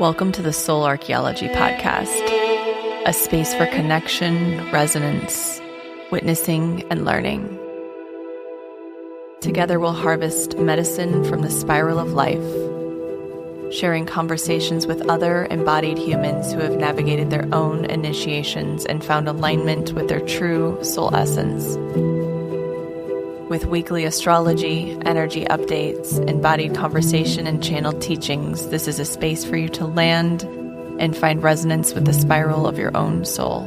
Welcome to the Soul Archaeology podcast, a space for connection, resonance, witnessing, and learning. Together we'll harvest medicine from the spiral of life, sharing conversations with other embodied humans who have navigated their own initiations and found alignment with their true soul essence. With weekly astrology, energy updates, embodied conversation, and channeled teachings, this is a space for you to land and find resonance with the spiral of your own soul.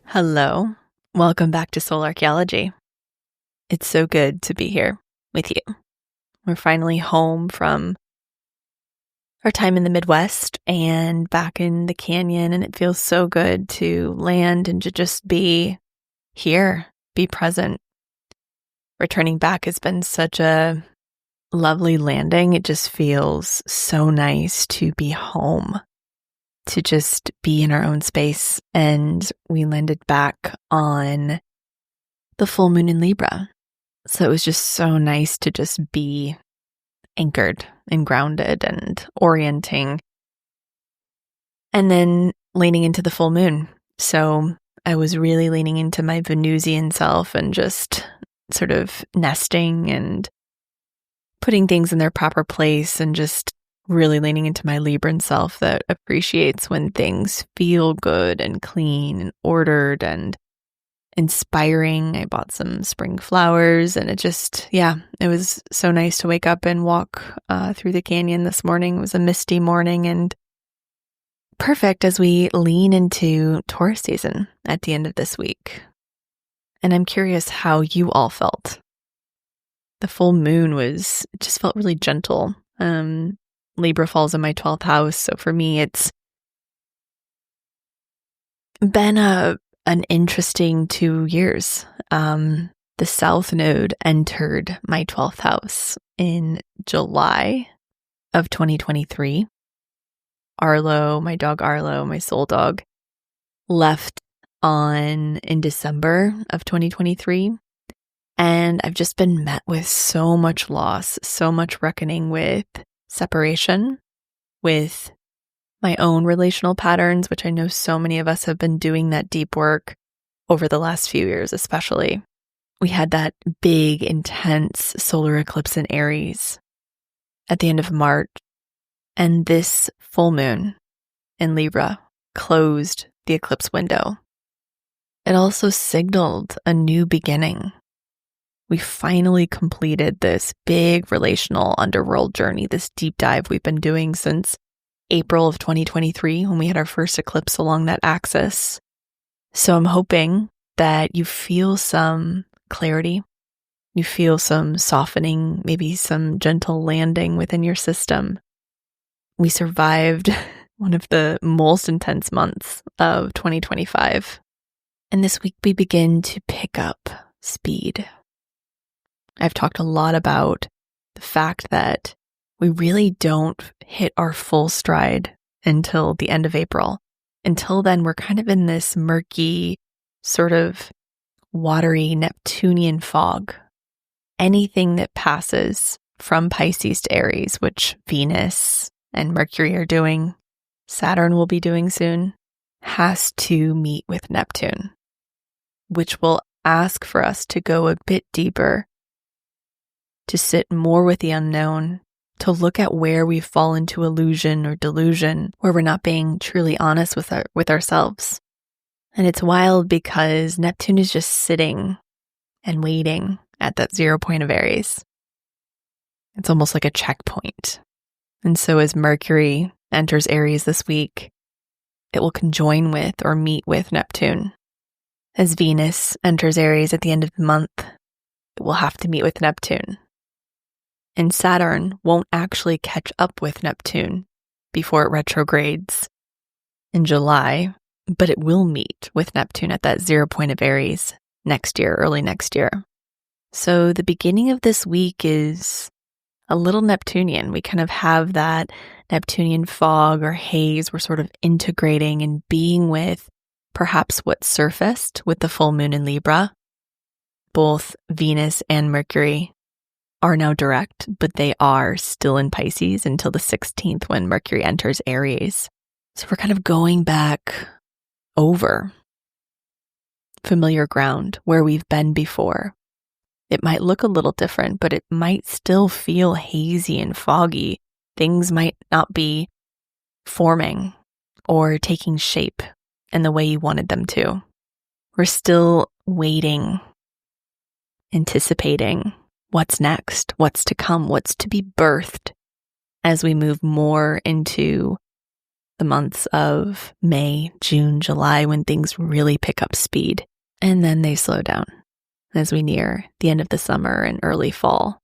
Hello, welcome back to Soul Archaeology. It's so good to be here with you. We're finally home from our time in the Midwest and back in the canyon, and it feels so good to land and to just be here, be present. Returning back has been such a lovely landing. It just feels so nice to be home, to just be in our own space. And we landed back on the full moon in Libra. So it was just so nice to just be anchored and grounded and orienting. And then leaning into the full moon. So I was really leaning into my Venusian self and just sort of nesting and putting things in their proper place and just really leaning into my Libran self that appreciates when things feel good and clean and ordered and inspiring. I bought some spring flowers and it was so nice to wake up and walk through the canyon this morning. It was a misty morning and perfect as we lean into Taurus season at the end of this week. And I'm curious how you all felt. The full moon just felt really gentle. Libra falls in my 12th house. So for me, it's been an interesting 2 years. The South Node entered my 12th house in July of 2023. Arlo, my dog Arlo, my soul dog, left in December of 2023. And I've just been met with so much loss, so much reckoning with separation, with my own relational patterns, which I know so many of us have been doing that deep work over the last few years, especially. We had that big, intense solar eclipse in Aries at the end of March, and this full moon in Libra closed the eclipse window. It also signaled a new beginning. We finally completed this big relational underworld journey, this deep dive we've been doing since April of 2023 when we had our first eclipse along that axis. So I'm hoping that you feel some clarity, you feel some softening, maybe some gentle landing within your system. We survived one of the most intense months of 2025. And this week we begin to pick up speed. I've talked a lot about the fact that we really don't hit our full stride until the end of April. Until then, we're kind of in this murky, sort of watery Neptunian fog. Anything that passes from Pisces to Aries, which Venus and Mercury are doing, Saturn will be doing soon, has to meet with Neptune, which will ask for us to go a bit deeper, to sit more with the unknown, to look at where we fall into illusion or delusion, where we're not being truly honest with ourselves. And it's wild because Neptune is just sitting and waiting at that 0 point of Aries. It's almost like a checkpoint. And so as Mercury enters Aries this week, it will conjoin with or meet with Neptune. As Venus enters Aries at the end of the month, it will have to meet with Neptune. And Saturn won't actually catch up with Neptune before it retrogrades in July, but it will meet with Neptune at that 0 point of Aries next year, early next year. So the beginning of this week is a little Neptunian. We kind of have that Neptunian fog or haze. We're sort of integrating and being with perhaps what surfaced with the full moon in Libra. Both Venus and Mercury are now direct, but they are still in Pisces until the 16th when Mercury enters Aries. So we're kind of going back over familiar ground where we've been before. It might look a little different, but it might still feel hazy and foggy. Things might not be forming or taking shape in the way you wanted them to. We're still waiting, anticipating what's next, what's to come, what's to be birthed as we move more into the months of May, June, July, when things really pick up speed. And then they slow down as we near the end of the summer and early fall.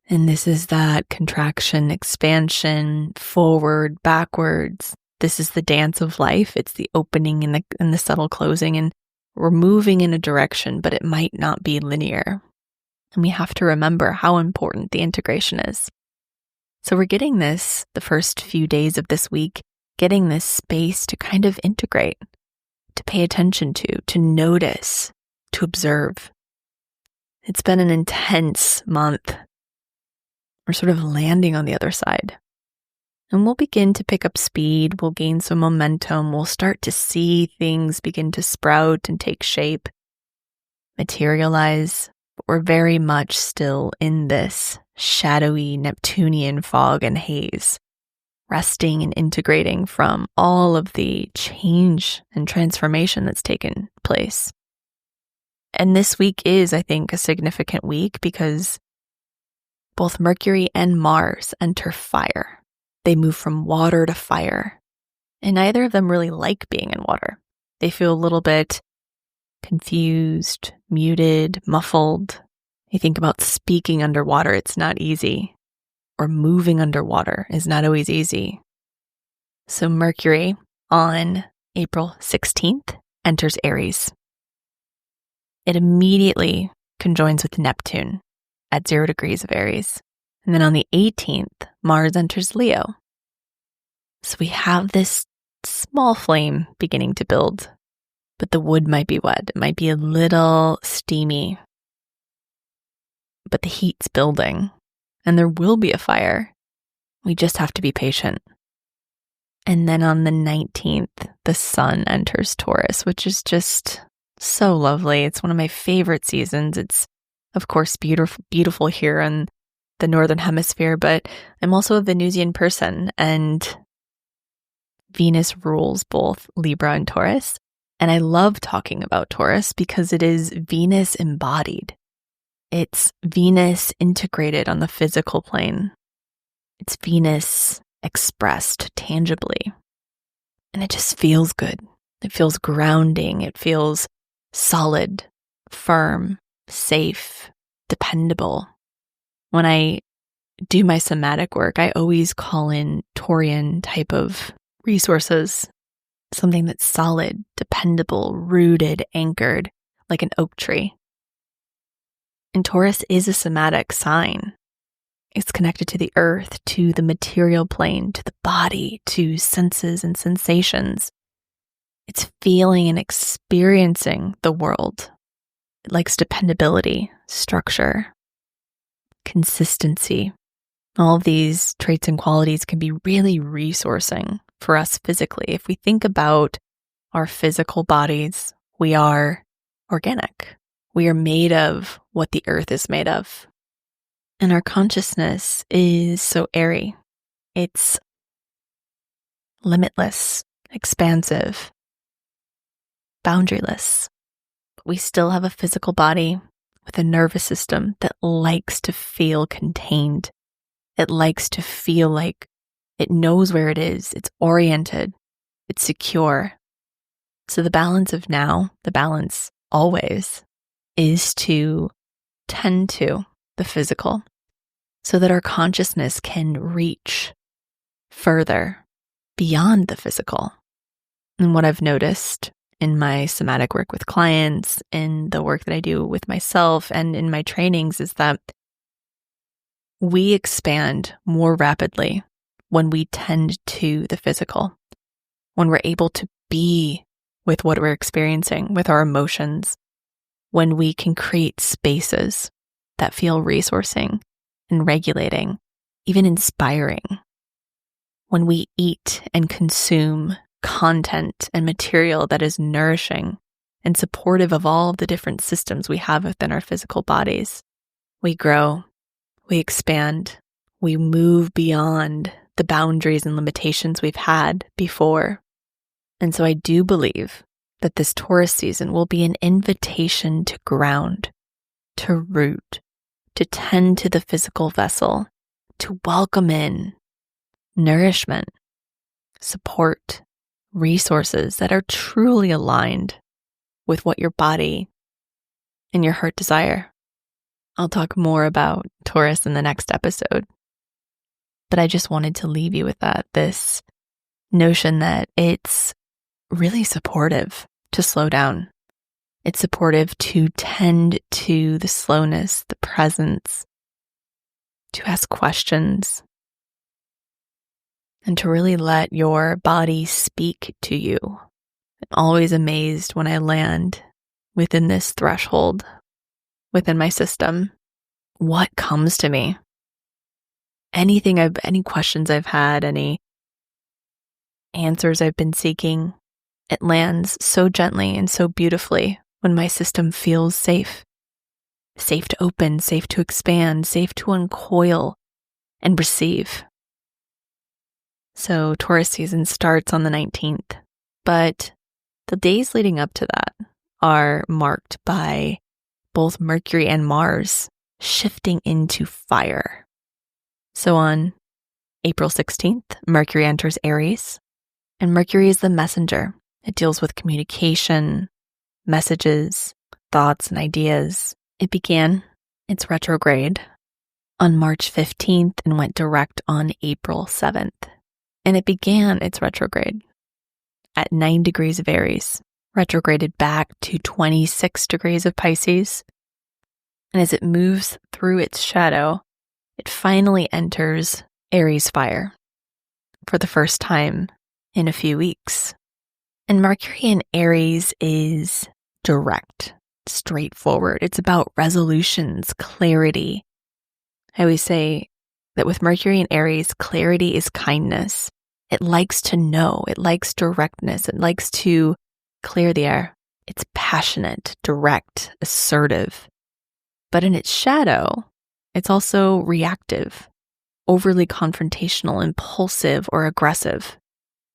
And this is that contraction, expansion, forward, backwards. This is the dance of life. It's the opening and the subtle closing. And we're moving in a direction, but it might not be linear. And we have to remember how important the integration is. So we're getting this, the first few days of this week, getting this space to kind of integrate, to pay attention to notice, to observe. It's been an intense month. We're sort of landing on the other side. And we'll begin to pick up speed. We'll gain some momentum. We'll start to see things begin to sprout and take shape, materialize. But we're very much still in this shadowy Neptunian fog and haze, resting and integrating from all of the change and transformation that's taken place. And this week is, I think, a significant week because both Mercury and Mars enter fire. They move from water to fire. And neither of them really like being in water. They feel a little bit confused, muted, muffled. You think about speaking underwater, it's not easy. Or moving underwater is not always easy. So Mercury on April 16th enters Aries. It immediately conjoins with Neptune at 0 degrees of Aries. And then on the 18th, Mars enters Leo. So we have this small flame beginning to build, but the wood might be wet. It might be a little steamy, but the heat's building and there will be a fire. We just have to be patient. And then on the 19th, the sun enters Taurus, which is just so lovely. It's one of my favorite seasons. It's, of course, beautiful here in the Northern Hemisphere, but I'm also a Venusian person, and Venus rules both Libra and Taurus. And I love talking about Taurus because it is Venus embodied. It's Venus integrated on the physical plane. It's Venus expressed tangibly. And it just feels good. It feels grounding. It feels solid, firm, safe, dependable. When I do my somatic work, I always call in Taurian type of resources, something that's solid, dependable, rooted, anchored, like an oak tree. And Taurus is a somatic sign. It's connected to the earth, to the material plane, to the body, to senses and sensations. It's feeling and experiencing the world. It likes dependability, structure, consistency. All of these traits and qualities can be really resourcing for us physically. If we think about our physical bodies, we are organic. We are made of what the earth is made of. And our consciousness is so airy. It's limitless, expansive, boundaryless. But we still have a physical body with a nervous system that likes to feel contained. It likes to feel like it knows where it is. It's oriented. It's secure. So the balance of now, the balance always, is to tend to the physical so that our consciousness can reach further beyond the physical. And what I've noticed in my somatic work with clients, in the work that I do with myself, and in my trainings is that we expand more rapidly when we tend to the physical, when we're able to be with what we're experiencing, with our emotions, when we can create spaces that feel resourcing and regulating, even inspiring. When we eat and consume content and material that is nourishing and supportive of all of the different systems we have within our physical bodies, we grow, we expand, we move beyond the boundaries and limitations we've had before. And so I do believe that this Taurus season will be an invitation to ground, to root, to tend to the physical vessel, to welcome in nourishment, support, resources that are truly aligned with what your body and your heart desire. I'll talk more about Taurus in the next episode, but I just wanted to leave you with this notion that it's really supportive to slow down. It's supportive to tend to the slowness, the presence, to ask questions, and to really let your body speak to you. I'm always amazed when I land within this threshold, within my system, what comes to me. Any questions I've had, any answers I've been seeking, it lands so gently and so beautifully when my system feels safe. Safe to open, safe to expand, safe to uncoil and receive. So Taurus season starts on the 19th, but the days leading up to that are marked by both Mercury and Mars shifting into fire. So on April 16th, Mercury enters Aries, and Mercury is the messenger. It deals with communication, messages, thoughts, and ideas. It began its retrograde on March 15th and went direct on April 7th. And it began its retrograde at 9 degrees of Aries, retrograded back to 26 degrees of Pisces. And as it moves through its shadow, it finally enters Aries fire for the first time in a few weeks. And Mercury in Aries is direct, straightforward. It's about resolutions, clarity. I always say that with Mercury in Aries, clarity is kindness. It likes to know. It likes directness. It likes to clear the air. It's passionate, direct, assertive. But in its shadow, it's also reactive, overly confrontational, impulsive, or aggressive.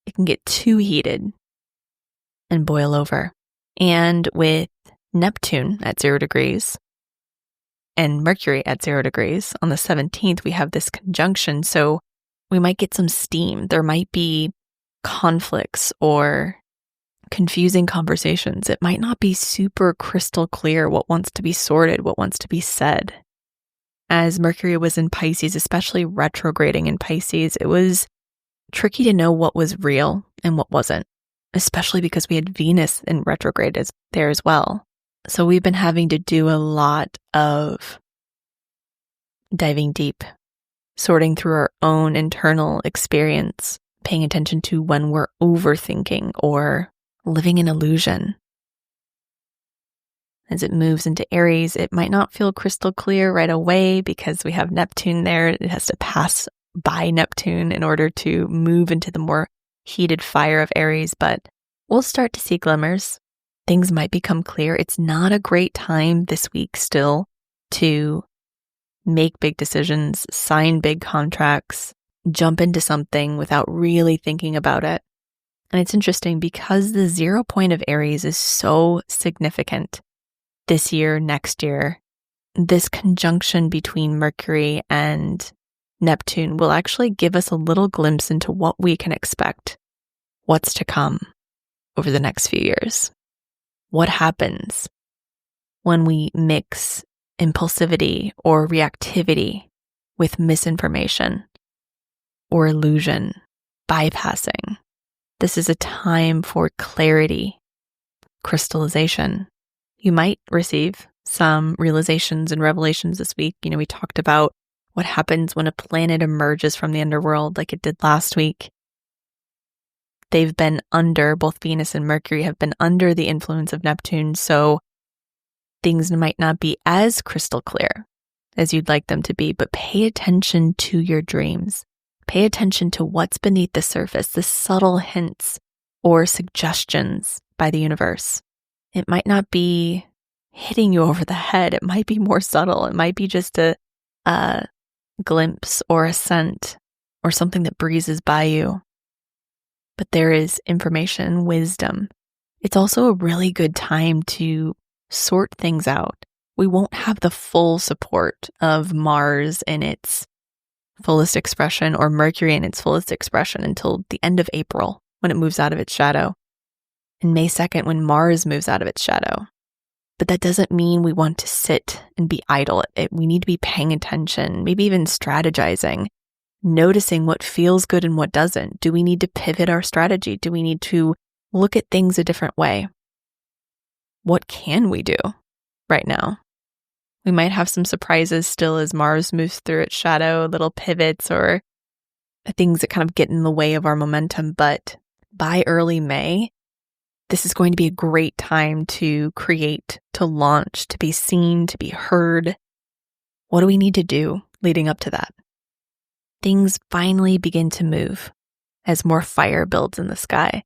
It can get too heated and boil over. And with Neptune at 0 degrees and Mercury at 0 degrees on the 17th, we have this conjunction. So we might get some steam. There might be conflicts or confusing conversations. It might not be super crystal clear what wants to be sorted, what wants to be said. As Mercury was in Pisces, especially retrograding in Pisces, it was tricky to know what was real and what wasn't, especially because we had Venus in retrograde there as well. So we've been having to do a lot of diving deep, sorting through our own internal experience, paying attention to when we're overthinking or living in illusion. As it moves into Aries, it might not feel crystal clear right away because we have Neptune there. It has to pass by Neptune in order to move into the more heated fire of Aries, but we'll start to see glimmers. Things might become clear. It's not a great time this week still to make big decisions, sign big contracts, jump into something without really thinking about it. And it's interesting because the 0 point of Aries is so significant this year, next year. This conjunction between Mercury and Neptune will actually give us a little glimpse into what we can expect, what's to come over the next few years. What happens when we mix impulsivity or reactivity with misinformation or illusion, bypassing? This is a time for clarity, crystallization. You might receive some realizations and revelations this week. We talked about what happens when a planet emerges from the underworld like it did last week. They've been under, both Venus and Mercury have been under the influence of Neptune, so things might not be as crystal clear as you'd like them to be, but pay attention to your dreams. Pay attention to what's beneath the surface, the subtle hints or suggestions by the universe. It might not be hitting you over the head. It might be more subtle. It might be just a glimpse or a scent or something that breezes by you. But there is information, wisdom. It's also a really good time to sort things out. We won't have the full support of Mars in its fullest expression or Mercury in its fullest expression until the end of April when it moves out of its shadow, and May 2nd when Mars moves out of its shadow. But that doesn't mean we want to sit and be idle. We need to be paying attention, maybe even strategizing, noticing what feels good and what doesn't. Do we need to pivot our strategy? Do we need to look at things a different way? What can we do right now? We might have some surprises still as Mars moves through its shadow, little pivots or things that kind of get in the way of our momentum. But by early May, this is going to be a great time to create, to launch, to be seen, to be heard. What do we need to do leading up to that? Things finally begin to move as more fire builds in the sky,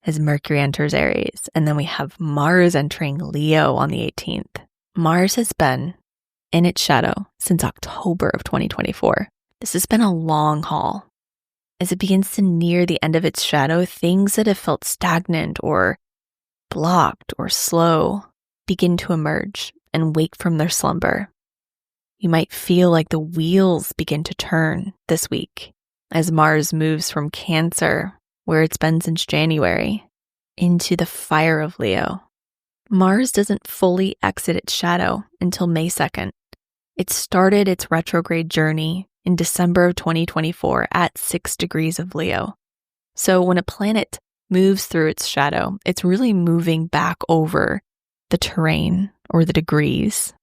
as Mercury enters Aries, and then we have Mars entering Leo on the 18th. Mars has been in its shadow since October of 2024. This has been a long haul. As it begins to near the end of its shadow, things that have felt stagnant or blocked or slow begin to emerge and wake from their slumber. You might feel like the wheels begin to turn this week as Mars moves from Cancer, where it's been since January, into the fire of Leo. Mars doesn't fully exit its shadow until May 2nd. It started its retrograde journey in December of 2024 at 6 degrees of Leo. So when a planet moves through its shadow, it's really moving back over the terrain or the degrees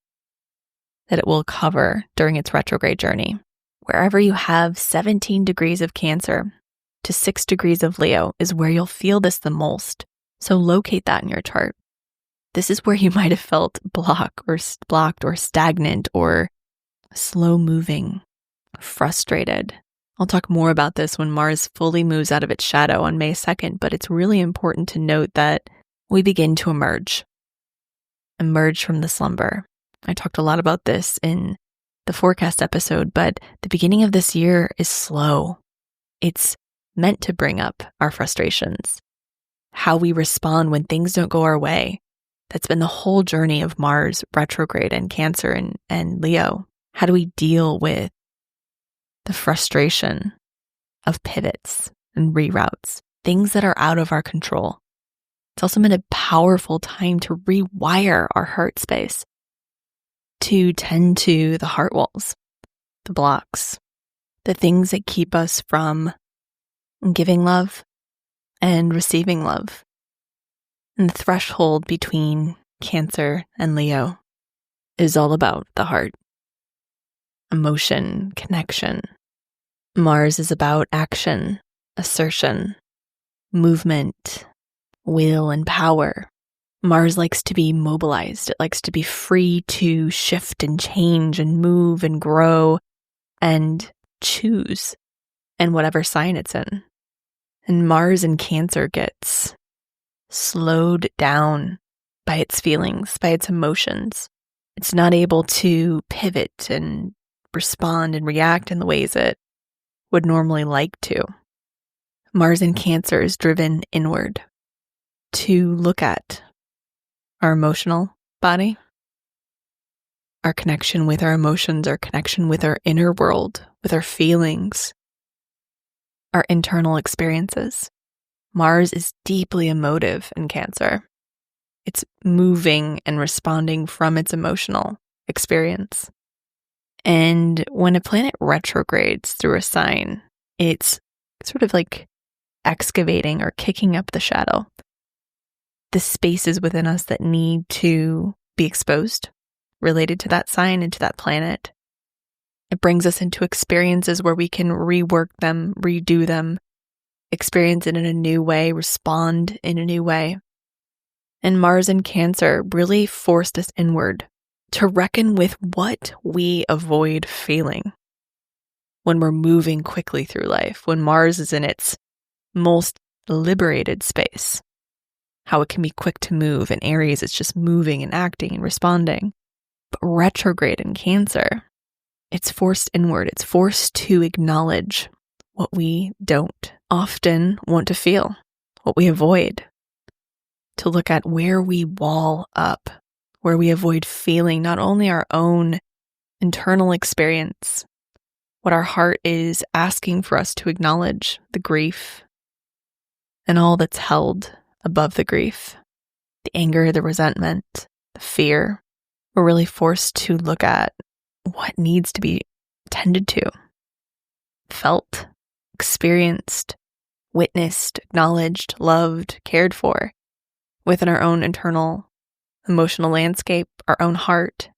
that it will cover during its retrograde journey. Wherever you have 17 degrees of Cancer to 6 degrees of Leo is where you'll feel this the most. So locate that in your chart. This is where you might have felt blocked or stagnant or slow moving, frustrated. I'll talk more about this when Mars fully moves out of its shadow on May 2nd, but it's really important to note that we begin to emerge from the slumber. I talked a lot about this in the forecast episode, but the beginning of this year is slow. It's meant to bring up our frustrations, how we respond when things don't go our way. That's been the whole journey of Mars retrograde and Cancer and Leo. How do we deal with the frustration of pivots and reroutes, things that are out of our control? It's also been a powerful time to rewire our heart space, to tend to the heart walls, the blocks, the things that keep us from giving love and receiving love. And the threshold between Cancer and Leo is all about the heart, emotion, connection. Mars is about action, assertion, movement, will, and power. Mars likes to be mobilized. It likes to be free to shift and change and move and grow and choose in whatever sign it's in. And Mars in Cancer gets slowed down by its feelings, by its emotions. It's not able to pivot and respond and react in the ways it would normally like to. Mars in Cancer is driven inward to look at our emotional body, our connection with our emotions, our connection with our inner world, with our feelings, our internal experiences. Mars is deeply emotive in Cancer. It's moving and responding from its emotional experience. And when a planet retrogrades through a sign, it's sort of like excavating or kicking up the shadow, the spaces within us that need to be exposed related to that sign and to that planet. It brings us into experiences where we can rework them, redo them, experience it in a new way, respond in a new way. And Mars in Cancer really forced us inward to reckon with what we avoid feeling when we're moving quickly through life, when Mars is in its most liberated space. How it can be quick to move. In Aries, it's just moving and acting and responding. But retrograde in Cancer, it's forced inward. It's forced to acknowledge what we don't often want to feel, what we avoid. To look at where we wall up, where we avoid feeling not only our own internal experience, what our heart is asking for us to acknowledge, the grief, and all that's held above the grief, the anger, the resentment, the fear. We're really forced to look at what needs to be tended to, felt, experienced, witnessed, acknowledged, loved, cared for within our own internal emotional landscape, our own heart.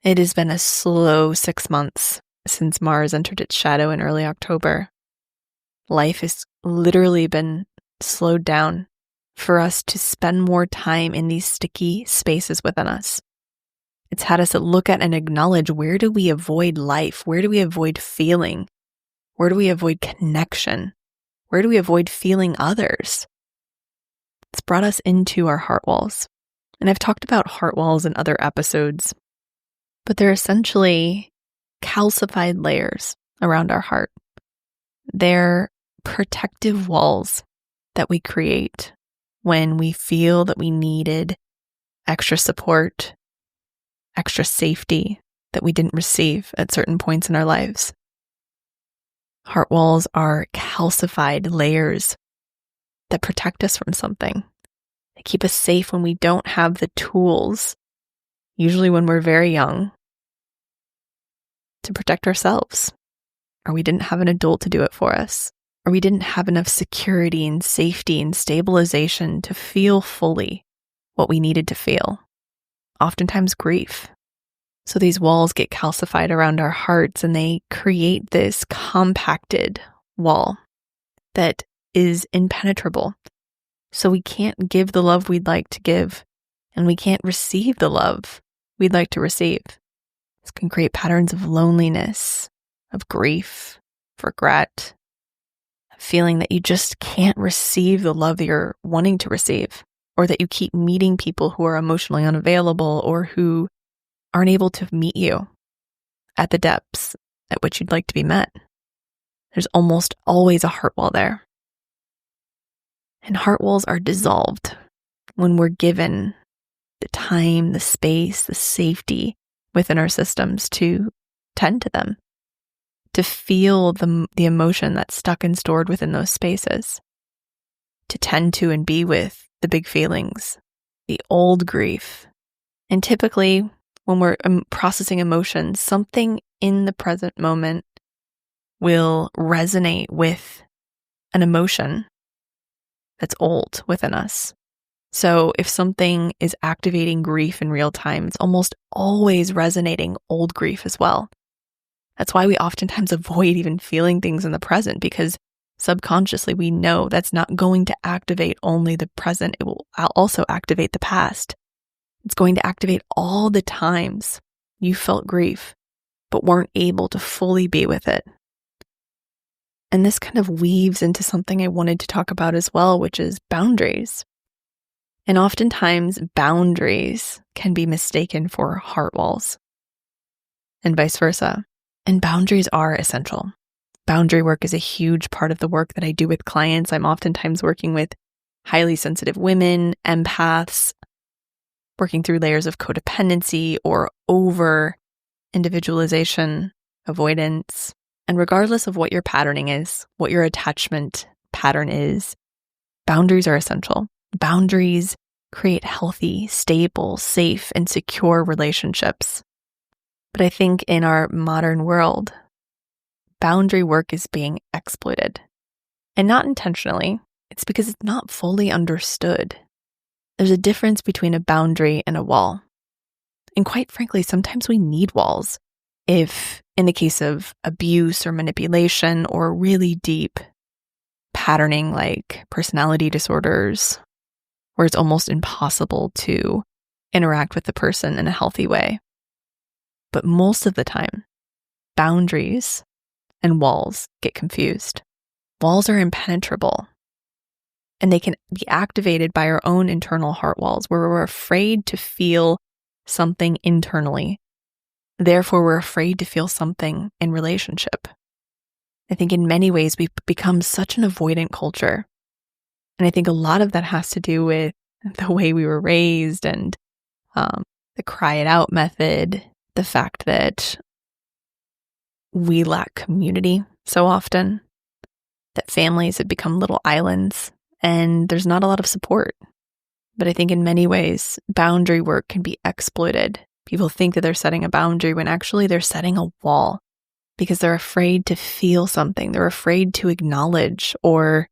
It has been a slow 6 months since Mars entered its shadow in early October. Life has literally been slowed down for us to spend more time in these sticky spaces within us. It's had us to look at and acknowledge, where do we avoid life? Where do we avoid feeling? Where do we avoid connection? Where do we avoid feeling others? It's brought us into our heart walls. And I've talked about heart walls in other episodes, but they're essentially calcified layers around our heart. They're protective walls that we create when we feel that we needed extra support, extra safety that we didn't receive at certain points in our lives. Heart walls are calcified layers that protect us from something. They keep us safe when we don't have the tools, usually when we're very young, to protect ourselves, or we didn't have an adult to do it for us, or we didn't have enough security and safety and stabilization to feel fully what we needed to feel, oftentimes grief. So these walls get calcified around our hearts, and they create this compacted wall that is impenetrable. So we can't give the love we'd like to give, and we can't receive the love we'd like to receive. This can create patterns of loneliness, of grief, of regret, feeling that you just can't receive the love that you're wanting to receive, or that you keep meeting people who are emotionally unavailable or who aren't able to meet you at the depths at which you'd like to be met. There's almost always a heart wall there. And heart walls are dissolved when we're given the time, the space, the safety within our systems to tend to them, to feel the emotion that's stuck and stored within those spaces, to tend to and be with the big feelings, the old grief. And typically, when we're processing emotions, something in the present moment will resonate with an emotion that's old within us. So if something is activating grief in real time, it's almost always resonating old grief as well. That's why we oftentimes avoid even feeling things in the present, because subconsciously we know that's not going to activate only the present. It will also activate the past. It's going to activate all the times you felt grief, but weren't able to fully be with it. And this kind of weaves into something I wanted to talk about as well, which is boundaries. And oftentimes boundaries can be mistaken for heart walls, and vice versa. And boundaries are essential. Boundary work is a huge part of the work that I do with clients. I'm oftentimes working with highly sensitive women, empaths, working through layers of codependency or over individualization, avoidance. And regardless of what your patterning is, what your attachment pattern is, boundaries are essential. Boundaries create healthy, stable, safe, and secure relationships. But I think in our modern world, boundary work is being exploited. And not intentionally. It's because it's not fully understood. There's a difference between a boundary and a wall. And quite frankly, sometimes we need walls if in the case of abuse or manipulation or really deep patterning like personality disorders, where it's almost impossible to interact with the person in a healthy way. But most of the time, boundaries and walls get confused. Walls are impenetrable, and they can be activated by our own internal heart walls, where we're afraid to feel something internally. Therefore, we're afraid to feel something in relationship. I think in many ways, we've become such an avoidant culture. And I think a lot of that has to do with the way we were raised and the cry it out method, the fact that we lack community so often, that families have become little islands and there's not a lot of support. But I think in many ways, boundary work can be exploited. People think that they're setting a boundary when actually they're setting a wall because they're afraid to feel something. They're afraid to acknowledge or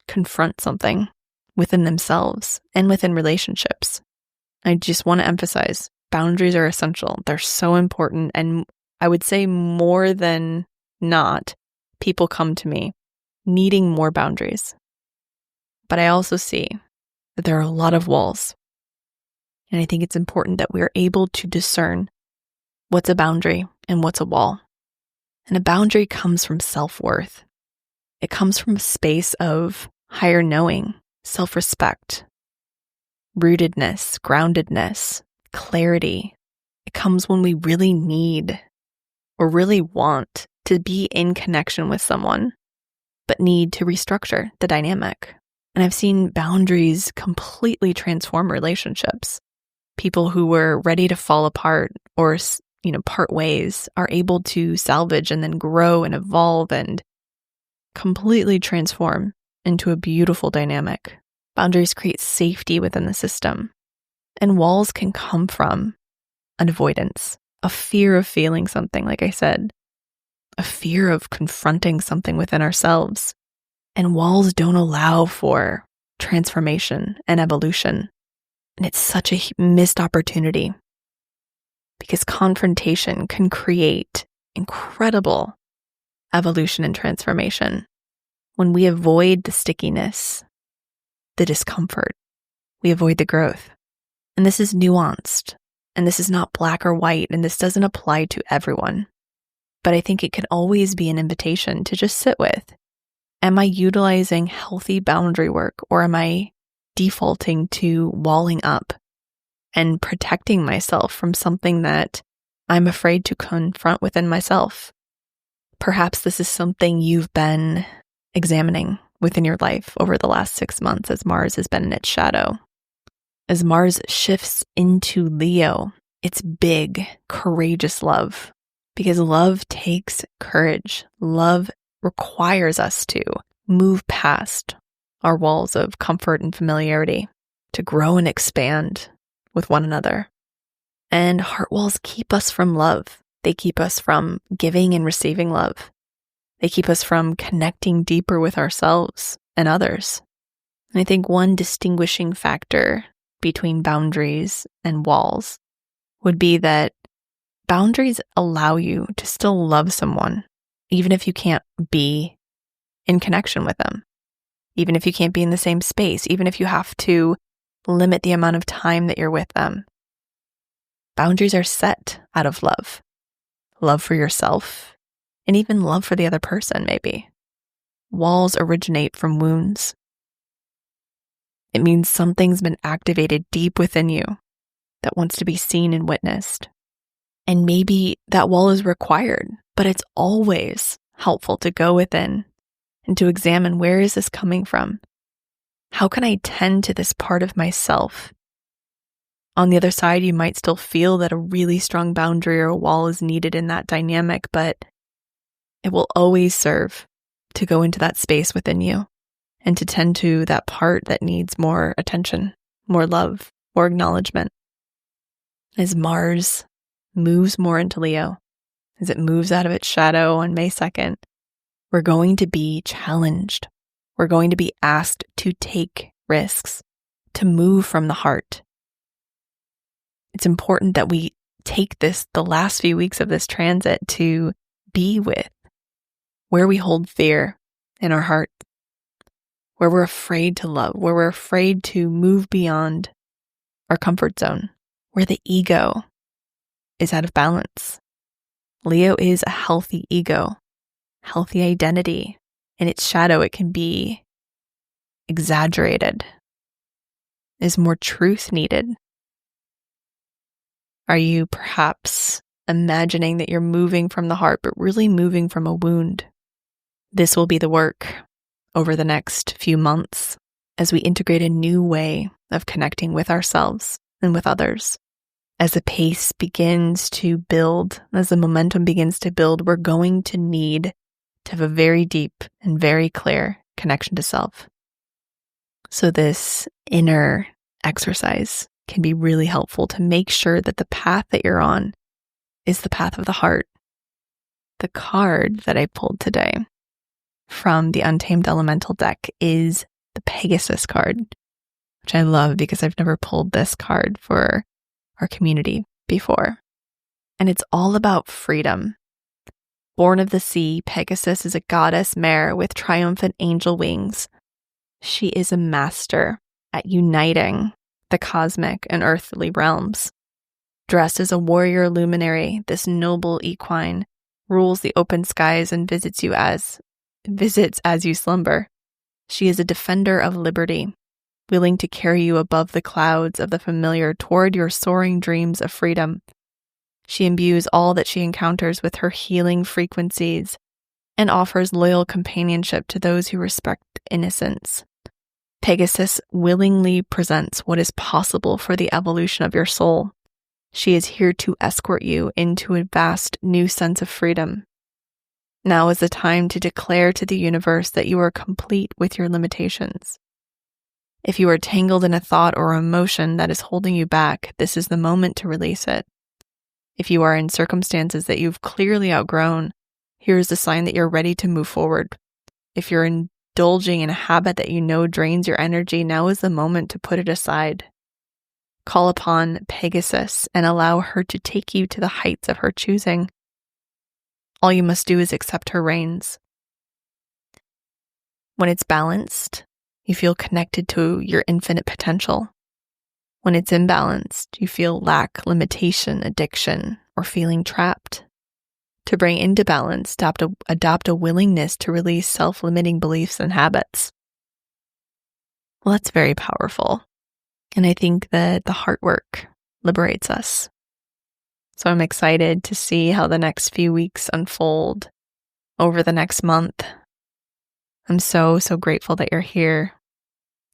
confront something within themselves and within relationships. I just want to emphasize, boundaries are essential. They're so important. And I would say more than not, people come to me needing more boundaries. But I also see that there are a lot of walls. And I think it's important that we are able to discern what's a boundary and what's a wall. And a boundary comes from self-worth. It comes from a space of higher knowing, self-respect, rootedness, groundedness, clarity. It comes when we really need or really want to be in connection with someone, but need to restructure the dynamic. And I've seen boundaries completely transform relationships. People who were ready to fall apart or, part ways are able to salvage and then grow and evolve and completely transform into a beautiful dynamic. Boundaries create safety within the system. And walls can come from an avoidance, a fear of feeling something, like I said, a fear of confronting something within ourselves. And walls don't allow for transformation and evolution. And it's such a missed opportunity because confrontation can create incredible evolution and transformation. When we avoid the stickiness, the discomfort, we avoid the growth. And this is nuanced, and this is not black or white, and this doesn't apply to everyone. But I think it can always be an invitation to just sit with. Am I utilizing healthy boundary work, or am I defaulting to walling up and protecting myself from something that I'm afraid to confront within myself? Perhaps this is something you've been examining within your life over the last 6 months as Mars has been in its shadow. As Mars shifts into Leo, it's big, courageous love, because love takes courage. Love requires us to move past our walls of comfort and familiarity, to grow and expand with one another. And heart walls keep us from love. They keep us from giving and receiving love. They keep us from connecting deeper with ourselves and others. And I think one distinguishing factor between boundaries and walls would be that boundaries allow you to still love someone, even if you can't be in connection with them, even if you can't be in the same space, even if you have to limit the amount of time that you're with them. Boundaries are set out of love, love for yourself, and even love for the other person, maybe. Walls originate from wounds. It means something's been activated deep within you that wants to be seen and witnessed. And maybe that wall is required, but it's always helpful to go within and to examine, where is this coming from? How can I tend to this part of myself? On the other side, you might still feel that a really strong boundary or a wall is needed in that dynamic, but it will always serve to go into that space within you and to tend to that part that needs more attention, more love, more acknowledgement. As Mars moves more into Leo, as it moves out of its shadow on May 2nd, we're going to be challenged. We're going to be asked to take risks, to move from the heart. It's important that we take the last few weeks of this transit to be with where we hold fear in our heart, where we're afraid to love, where we're afraid to move beyond our comfort zone, where the ego is out of balance. Leo is a healthy ego, healthy identity. In its shadow, it can be exaggerated. Is more truth needed? Are you perhaps imagining that you're moving from the heart, but really moving from a wound? This will be the work over the next few months as we integrate a new way of connecting with ourselves and with others. As the pace begins to build, as the momentum begins to build, we're going to need to have a very deep and very clear connection to self. So this inner exercise can be really helpful to make sure that the path that you're on is the path of the heart. The card that I pulled today from the Untamed Elemental deck is the Pegasus card, which I love because I've never pulled this card for our community before. And it's all about freedom. Born of the sea, Pegasus is a goddess mare with triumphant angel wings. She is a master at uniting the cosmic and earthly realms. Dressed as a warrior luminary, this noble equine rules the open skies and visits as you slumber. She is a defender of liberty, willing to carry you above the clouds of the familiar toward your soaring dreams of freedom. She imbues all that she encounters with her healing frequencies and offers loyal companionship to those who respect innocence. Pegasus willingly presents what is possible for the evolution of your soul. She is here to escort you into a vast new sense of freedom. Now is the time to declare to the universe that you are complete with your limitations. If you are tangled in a thought or emotion that is holding you back, this is the moment to release it. If you are in circumstances that you've clearly outgrown, here is a sign that you're ready to move forward. If you're indulging in a habit that you know drains your energy, now is the moment to put it aside. Call upon Pegasus and allow her to take you to the heights of her choosing. All you must do is accept her reins. When it's balanced, you feel connected to your infinite potential. When it's imbalanced, you feel lack, limitation, addiction, or feeling trapped. To bring into balance, adopt a willingness to release self-limiting beliefs and habits. Well, that's very powerful. And I think that the heart work liberates us. So I'm excited to see how the next few weeks unfold over the next month. I'm so grateful that you're here.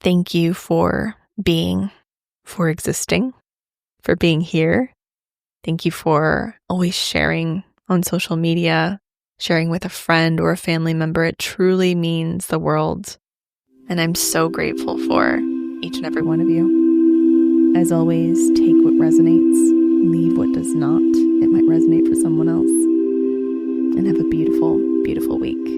Thank you for being, for existing, for being here. Thank you for always sharing on social media, sharing with a friend or a family member. It truly means the world. And I'm so grateful for each and every one of you. As always, take what resonates, leave what does not. It might resonate for someone else. And have a beautiful, beautiful week.